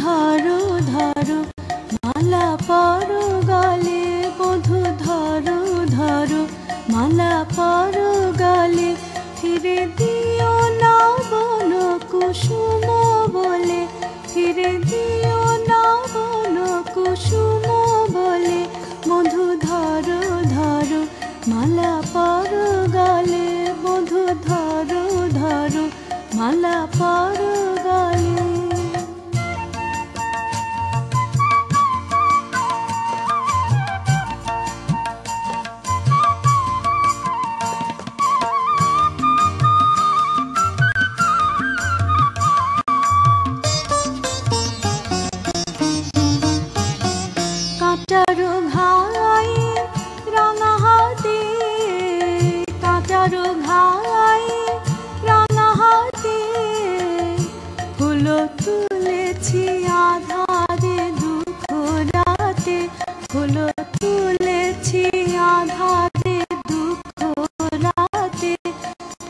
ধরো ধরো মালা পরো গলে, বধূ ধরো ধরো মালা পরো গলে। ফিরে দিও না বন কুসুম বলে, ফিরে দিও না বন কুসুম বলে। বধূ ধরো ধরো মালা পরো গলে, বধূ ধরো ধরো মালা পরো গলে। কাঁটারো ঘায়ে রাঙা হাতে, কাঁটারো ঘায়ে রাঙা হাতে। ফুল তুলেছি আধারে দুঃখ রাতে, ফুল তুলেছি আধারে দুঃখ রাতে।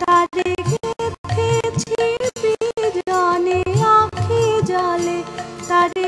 তারে গেথেছি বিজনে আঁখি জলে, তারে